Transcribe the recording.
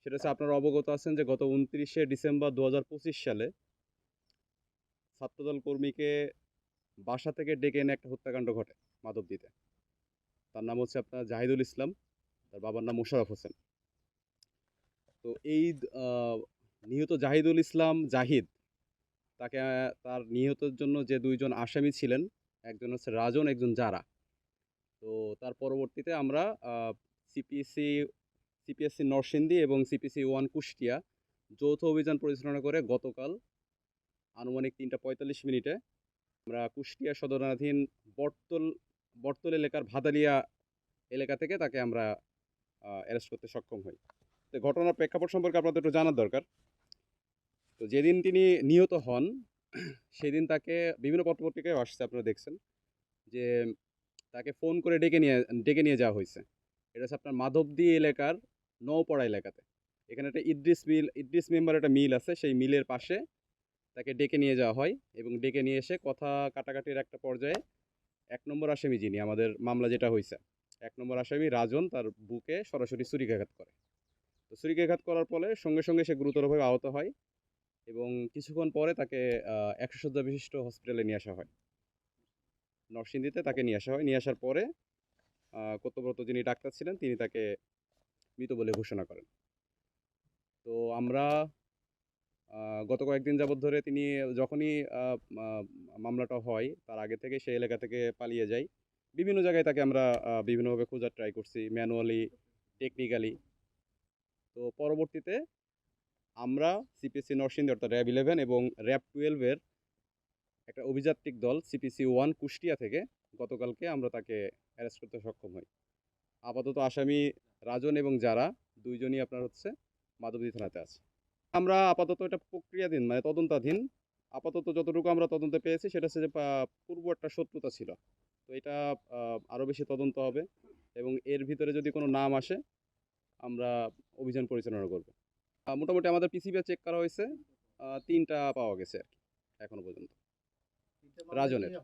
সেটা হচ্ছে আপনারা অবগত আছেন যে গত ২৯শে ডিসেম্বর ২০২৫ সালে ছাত্রদল কর্মীকে বাসা থেকে ডেকে এনে একটা হত্যাকাণ্ড ঘটে মাধবদীতে। তার নাম হচ্ছে আপনার জাহিদুল ইসলাম, তার বাবার নাম মোশাররফ হোসেন। তো এই আ নিহত জাহিদুল ইসলাম জাহিদ তাকে তার নিহতের জন্য যে ২ জন আসামি ছিলেন, একজন হচ্ছে রাজন, একজন জারা। তো তার পরবর্তীতে আমরা আ সিপিসি সিপিএসসি নরসিংদী এবং সিপিসি 1 কুষ্টিয়া যৌথ অভিযান পরিচালনা করে গতকাল আনুমানিক ৩টা ৪৫ মিনিটে আমরা কুষ্টিয়া সদরাধীন বটতল বটতল এলাকার ভাদালিয়া এলাকা থেকে তাকে আমরা অ্যারেস্ট করতে সক্ষম হই। তো ঘটনার প্রেক্ষাপট সম্পর্কে আপনাদের একটু জানার দরকার। তো যেদিন তিনি নিহত হন, সেদিন তাকে বিভিন্ন পত্রপত্রিকায় আসছে, আপনারা দেখছেন যে তাকে ফোন করে ডেকে নিয়ে যাওয়া হয়েছে। এটা হচ্ছে আপনার মাধবদী এলাকার নওপাড়া এলাকাতে। এখানে একটা ইদ্রিস মেম্বার একটা মিল আছে, সেই মিলের পাশে তাকে ডেকে নিয়ে যাওয়া হয় এবং ডেকে নিয়ে এসে কথা কাটাকাটির একটা পর্যায়ে ১ নম্বর আসামি যিনি আমাদের মামলা যেটা হইছে, ১ নম্বর আসামি রাজন তার বুকে সরাসরি ছুরিকাঘাত করে। তো ছুরিকাঘাত করার ফলে সঙ্গে সঙ্গে সে গুরুতরভাবে আহত হয় এবং কিছুক্ষণ পরে তাকে ১০০ শয্যা বিশিষ্ট হসপিটালে নিয়ে আসা হয়। নরসিংদীতে তাকে নিয়ে আসা হয়। নিয়ে আসার পরে কর্তব্যরত যিনি ডাক্তার ছিলেন তিনি তাকে মৃত বলে ঘোষণা করেন। তো আমরা আ গত কয়েকদিন যাবৎ ধরে তিনি যখনই আ মা মামলাটা হয় তার আগে থেকে সেই এলাকা থেকে পালিয়ে যায়। বিভিন্ন জায়গায় তাকে আমরা বিভিন্নভাবে খোঁজার ট্রাই করছি, ম্যানুয়ালি, টেকনিক্যালি। তো পরবর্তীতে আমরা সিপিসি নরসিংদী অর্থাৎ র‍্যাব 11 এবং র‍্যাব 12 এর একটা অভিযাত্রিক দল সিপিসি 1 কুষ্টিয়া থেকে গতকালকে আমরা তাকে অ্যারেস্ট করতে সক্ষম হই। আপাতত আসামি রাজন এবং যারা ২ জনই আপনার হচ্ছে মাধবদী থানাতে আছে। আমরা আপাতত এটা প্রক্রিয়াধীন, মানে তদন্তাধীন। আপাতত যতটুকু আমরা তদন্তে পেয়েছি সেটা হচ্ছে যে পূর্ব একটা শত্রুতা ছিল। তো এটা আ আরো বেশি তদন্ত হবে এবং এর ভিতরে যদি কোনো নাম আসে আমরা অভিযান পরিচালনা করব। মোটামুটি আমাদের পিসিবিও চেক করা হয়েছে। ৩ টা পাওয়া গেছে আরকি এখনো পর্যন্ত। রাজনের। না,